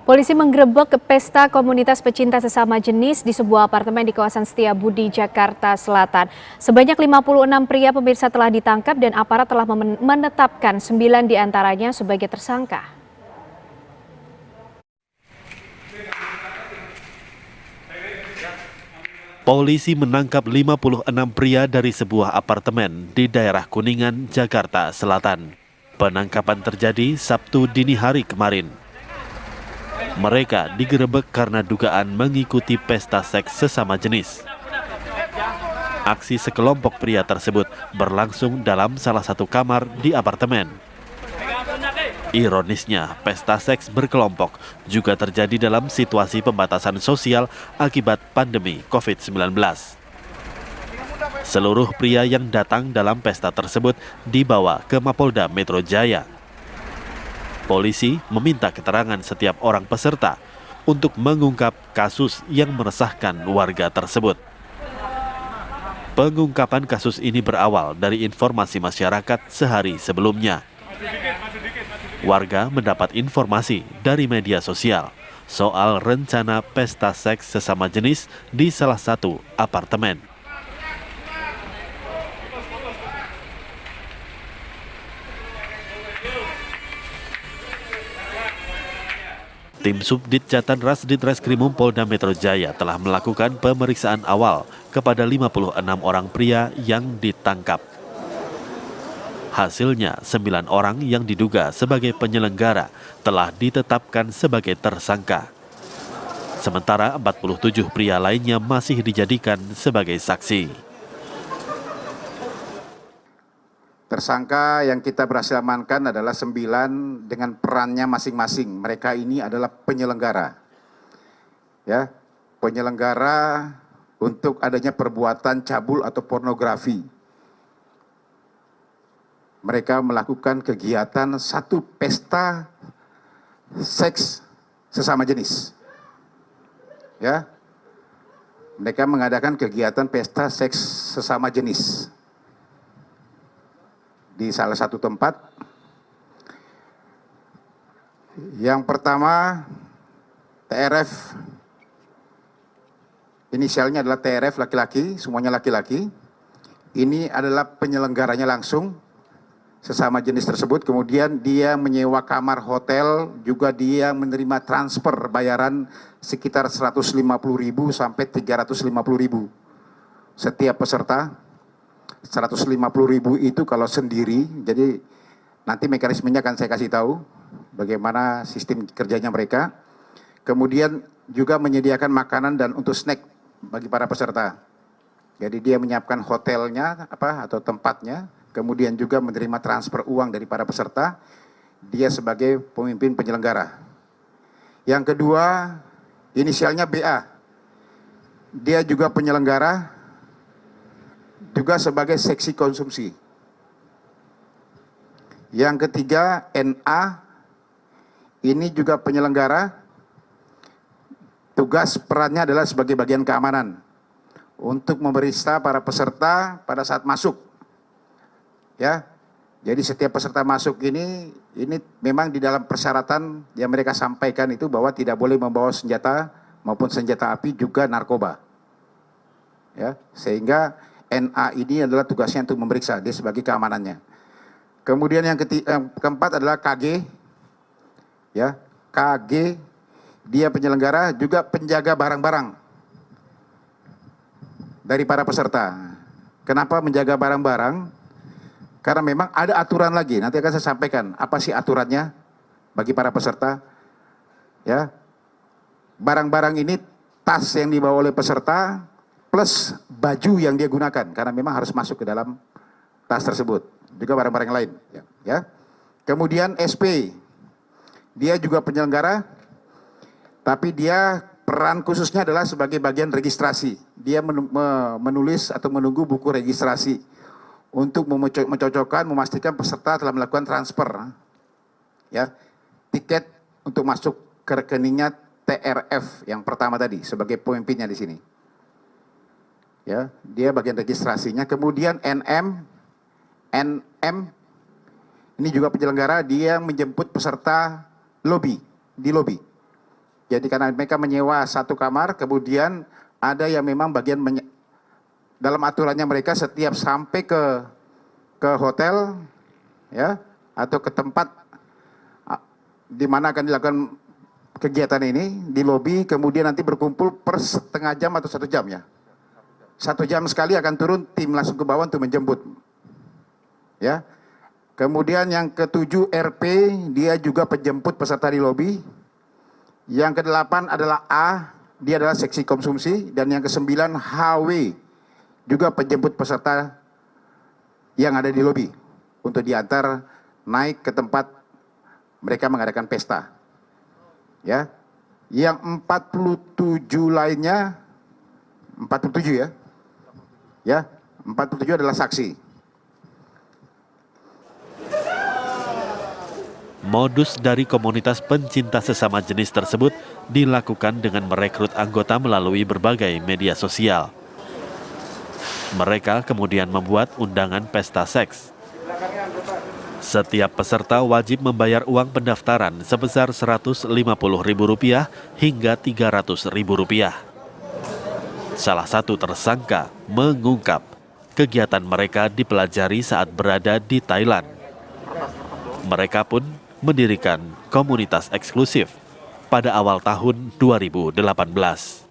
Polisi menggerebek pesta komunitas pecinta sesama jenis di sebuah apartemen di kawasan Setiabudi, Jakarta Selatan. Sebanyak 56 pria pemirsa telah ditangkap dan aparat telah menetapkan 9 diantaranya sebagai tersangka. Polisi menangkap 56 pria dari sebuah apartemen di daerah Kuningan, Jakarta Selatan. Penangkapan terjadi Sabtu dini hari kemarin. Mereka digerebek karena dugaan mengikuti pesta seks sesama jenis. Aksi sekelompok pria tersebut berlangsung dalam salah satu kamar di apartemen. Ironisnya, pesta seks berkelompok juga terjadi dalam situasi pembatasan sosial akibat pandemi COVID-19. Seluruh pria yang datang dalam pesta tersebut dibawa ke Mapolda Metro Jaya. Polisi meminta keterangan setiap orang peserta untuk mengungkap kasus yang meresahkan warga tersebut. Pengungkapan kasus ini berawal dari informasi masyarakat sehari sebelumnya. Warga mendapat informasi dari media sosial soal rencana pesta seks sesama jenis di salah satu apartemen. Tim Subdit Jatanras Ditreskrimum Polda Metro Jaya telah melakukan pemeriksaan awal kepada 56 orang pria yang ditangkap. Hasilnya, 9 orang yang diduga sebagai penyelenggara telah ditetapkan sebagai tersangka. Sementara 47 pria lainnya masih dijadikan sebagai saksi. Tersangka yang kita berhasil amankan adalah 9 dengan perannya masing-masing. Mereka ini adalah penyelenggara. Ya, penyelenggara untuk adanya perbuatan cabul atau pornografi. Mereka melakukan kegiatan satu pesta seks sesama jenis. Ya. Mereka mengadakan kegiatan pesta seks sesama jenis di salah satu tempat. Yang pertama, TRF, inisialnya adalah TRF, laki-laki, semuanya laki-laki. Ini adalah penyelenggaranya langsung, sesama jenis tersebut. Kemudian dia menyewa kamar hotel, juga dia menerima transfer bayaran sekitar 150.000 sampai 350.000 setiap peserta. 150.000 itu kalau sendiri, jadi nanti mekanismenya akan saya kasih tahu bagaimana sistem kerjanya mereka. Kemudian juga menyediakan makanan dan untuk snack bagi para peserta. Jadi dia menyiapkan hotelnya atau tempatnya, kemudian juga menerima transfer uang dari para peserta. Dia sebagai pemimpin penyelenggara. Yang kedua, inisialnya BA. Dia juga penyelenggara, juga sebagai seksi konsumsi. Yang ketiga, NA, ini juga penyelenggara, tugas perannya adalah sebagai bagian keamanan untuk memeriksa para peserta pada saat masuk. Ya, jadi setiap peserta masuk ini memang di dalam persyaratan yang mereka sampaikan itu bahwa tidak boleh membawa senjata maupun senjata api, juga narkoba. Ya, sehingga NA ini adalah tugasnya untuk memeriksa, dia sebagai keamanannya. Kemudian yang keempat adalah KG. Ya, KG dia penyelenggara, juga penjaga barang-barang dari para peserta. Kenapa menjaga barang-barang? Karena memang ada aturan lagi, nanti akan saya sampaikan apa sih aturannya bagi para peserta. Ya, barang-barang ini tas yang dibawa oleh peserta, plus baju yang dia gunakan, karena memang harus masuk ke dalam tas tersebut. Juga barang-barang lain. Ya. Kemudian SP, dia juga penyelenggara, tapi dia peran khususnya adalah sebagai bagian registrasi. Dia menulis atau menunggu buku registrasi untuk mencocokkan, memastikan peserta telah melakukan transfer. Ya, tiket untuk masuk ke rekeningnya TRF yang pertama tadi, sebagai pemimpinnya di sini. Ya, dia bagian registrasinya. Kemudian NM ini juga penyelenggara, dia menjemput peserta di lobi. Jadi karena mereka menyewa satu kamar, kemudian ada yang memang bagian dalam aturannya mereka setiap sampai ke hotel, ya, atau ke tempat di mana akan dilakukan kegiatan ini di lobi, kemudian nanti berkumpul per setengah jam atau 1 jam ya. 1 jam sekali akan turun tim langsung ke bawah untuk menjemput. Ya. Kemudian yang ke-7 RP, dia juga penjemput peserta di lobi. Yang ke-8 adalah A, dia adalah seksi konsumsi, dan yang ke-9 HW, juga penjemput peserta yang ada di lobi untuk diantar naik ke tempat mereka mengadakan pesta. Ya. Yang 47 lainnya 47 ya. Ya, 47 adalah saksi. Modus dari komunitas pencinta sesama jenis tersebut dilakukan dengan merekrut anggota melalui berbagai media sosial. Mereka kemudian membuat undangan pesta seks. Setiap peserta wajib membayar uang pendaftaran sebesar Rp150.000 hingga Rp300.000. Salah satu tersangka mengungkap kegiatan mereka dipelajari saat berada di Thailand. Mereka pun mendirikan komunitas eksklusif pada awal tahun 2018.